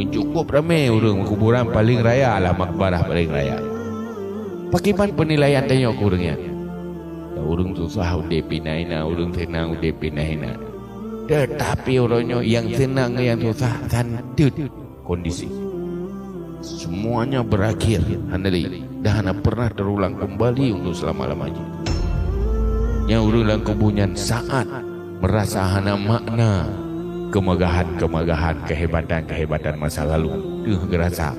Ni cukup ramai orang kuburan paling raya lah, makbarah paling raya. Bagaimana penilaian tanya ke orangnya? Orang susah udah pinahina, orang senang udah pinahina. Tetapi orangnya yang senang yang susah santut kondisi. Semuanya berakhir handali dah hana pernah terulang kembali untuk selama-lamanya. Yang urulang kubunyan saat merasa hana makna kemegahan-kemegahan, kehebatan-kehebatan masa lalu tuh gerasa.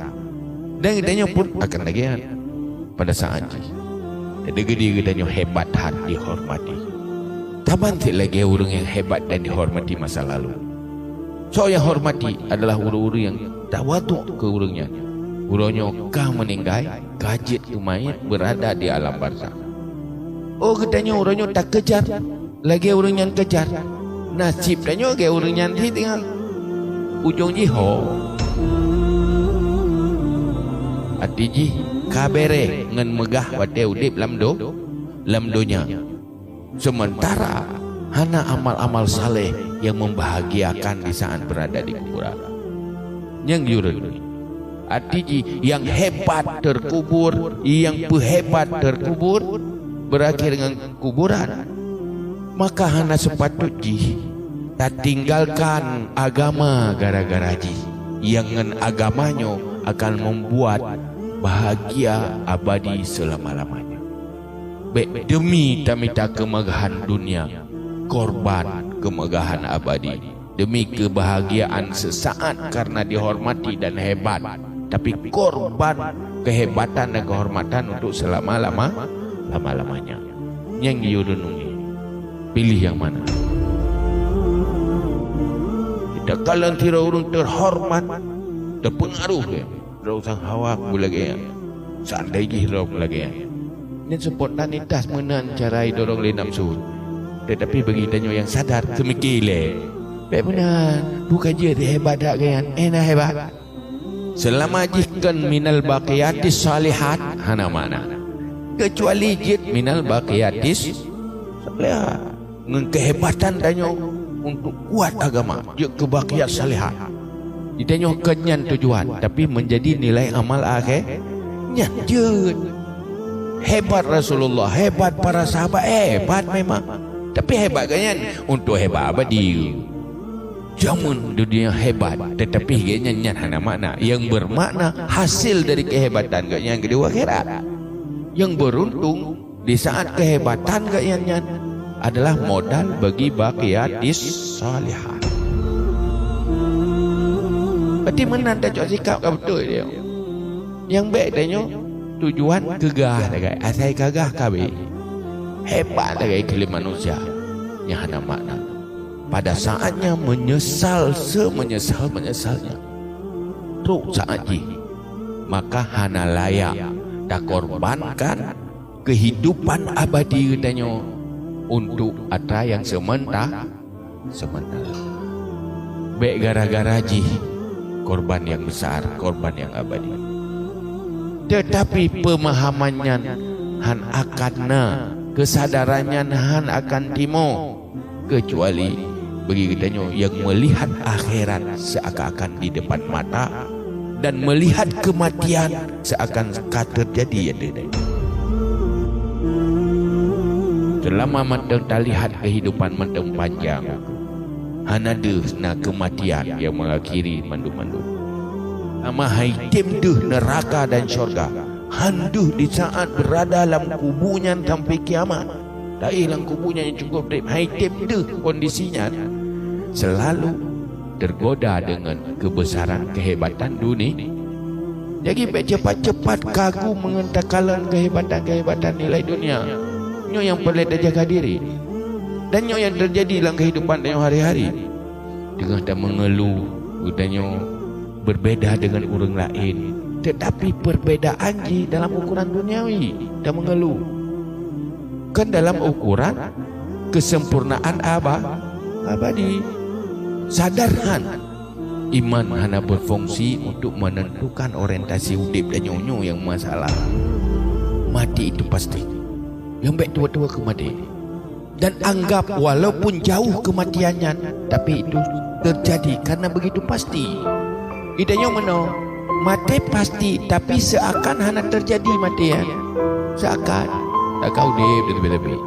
Dan idanya pun akan lagian pada saat ini. Gede-gede idanya hebat hati dihormati. Taban tak lagi orang yang hebat dan dihormati masa lalu. So yang hormati adalah orang-orang yang tak watuk ke orangnya. Orangnya kah meninggal, kajit ke mayat berada di alam barzakh. Oh katanya orangnya tak kejar, lagi orang yang kejar. Nasib tanya ke orang yang tinggal ujung jiho. Arti kabere ngan megah wate udip lamdonya. Sementara hana amal-amal saleh yang membahagiakan di saat berada di kuburan. Yang yurun arti yang hebat terkubur, yang hebat terkubur berakhir dengan kuburan. Maka hana sepatutnya tak tinggalkan agama gara-gara yang dengan agamanya akan membuat bahagia abadi selama-lamanya. Demi tamita kemegahan dunia, korban kemegahan abadi. Demi kebahagiaan sesaat karena dihormati dan hebat, tapi korban kehebatan dan kehormatan untuk selama-lamanya. Yang direnungi, pilih yang mana? Tidak kalian tira orang terhormat, terpengaruh ya. Terusang hawa lagi ya. Seandainya hirau lagi ya. Ini sempurna nitas menan carai dorong le nafsu. Tetapi bagi tanyo yang sadar semikile. Baik benar, bukan je hebat tak kan? Enak hebat. Selama jihkan minal baqiyatis salihat hana mana. Kecuali jid minal baqiyatis salihat. Dengan kehebatan tanyo untuk kuat agama, je kebaqiyat salihat. Ditanya kenyan tujuan, tapi menjadi nilai amal akhir. Nyajud. Hebat Rasulullah, hebat para sahabat, hebat memang. Tapi hebat kanyan untuk hebat abadi. Jamun dunia hebat, tetapi kanyan nyan hana makna. Yang bermakna hasil dari kehebatan kanyan kedua akhirat. Yang beruntung di saat kehebatan kanyan adalah modal bagi baqiyatis salihat. Berarti menang tak cok sikap ke betul dia. Yang baik tanya tujuan gegah dekat asai gagah kabe. Hebat dekat iklim manusia yang ada makna. Pada saatnya menyesal semenyesal-menyesalnya. Teruk saat ini maka hana layak tak korbankan kehidupan abadi tanya untuk atra yang sementara. Baik gara-gara korban yang besar, korban yang abadi. Tetapi pemahamannya han akanna, kesadarannya han akan timo, kecuali bagi kitanya yang melihat akhirat seakan-akan di depan mata dan melihat kematian seakan terjadi ada. Selama matang tak lihat kehidupan matang panjang, hanada na kematian yang mengakhiri mandu-mandu. Ama haitim duh neraka dan syurga. Handuh di saat berada dalam kubunya sampai kiamat. Tak hilang kubunya yang cukup deep. Haitim duh kondisinya selalu tergoda dengan kebesaran kehebatan dunia. Jadi cepat-cepat kagum mengentakalan kehebatan-kehebatan nilai dunia. Nyo yang perlu terjaga diri. Dan yang terjadi dalam kehidupan dia hari-hari dengan tak mengeluh, katanya berbeda dengan orang lain, tetapi perbedaan dalam ukuran duniawi tak mengeluh. Kan dalam ukuran kesempurnaan abadi. Sadarkan iman hanya berfungsi untuk menentukan orientasi hidup dan nyonya yang masalah. Mati itu pasti. Yang baik tua-tua ke mati. Dan anggap walaupun jauh kematiannya, tapi itu terjadi karena begitu pasti. Idanya mana? Mati pasti, tapi seakan hana terjadi mati ya. Seakan. Tak kau deh, lebih-lebih.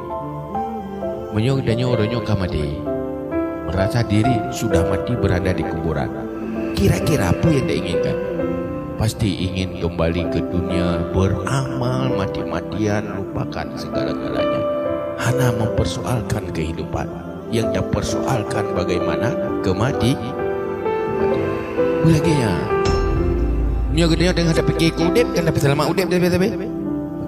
Menyong idanya orangnya mati. Merasa diri sudah mati berada di kuburan. Kira-kira apa yang dia inginkan? Pasti ingin kembali ke dunia, beramal mati-matian, lupakan segala-galanya. Hana mempersoalkan kehidupan. Yang dia persoalkan bagaimana kematian. Lagi ya. Nyo gedenya dengan ada fikir udip kan dapat selamat udip tapi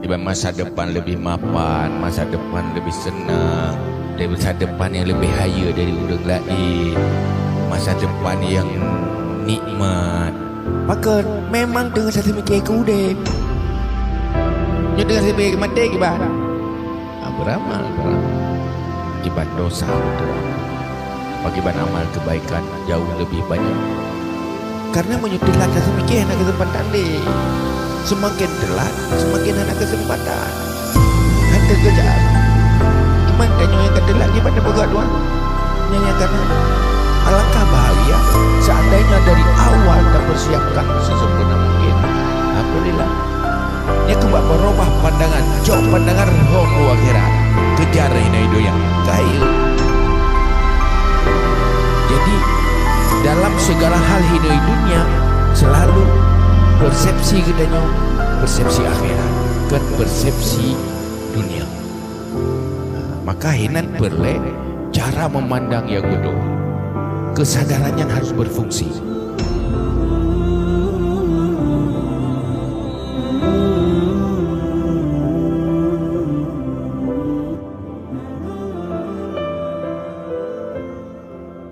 tiba masa depan lebih mapan, masa depan lebih senang, dan masa depan yang lebih haya dari orang lain, masa depan yang nikmat. Maka memang dengan satu fikir udip. Nyo dengan satu fikir mati kibat. Beramal. Akibat dosa itu. Akibat amal kebaikan jauh lebih banyak. Karena menyutilah kesempatan anak kesempatan deh. Semakin telat, semakin anak kesempatan. Ada kerjaan. Cuma tanya yang ketelat dia pada bergaduhan. Nyanyi karena alangkah bahagia seandainya dari awal dah persiapkan sesempurna mungkin. Alhamdulillah. Dia kembali berubah pandangan, jauh pandangan roh akhirat. Kejar hidup yang kaya. Jadi dalam segala hal hidup dunia selalu persepsi gedanya, persepsi akhirat dan persepsi dunia. Maka hinan perlu cara memandang yang betul. Kesadarannya harus berfungsi.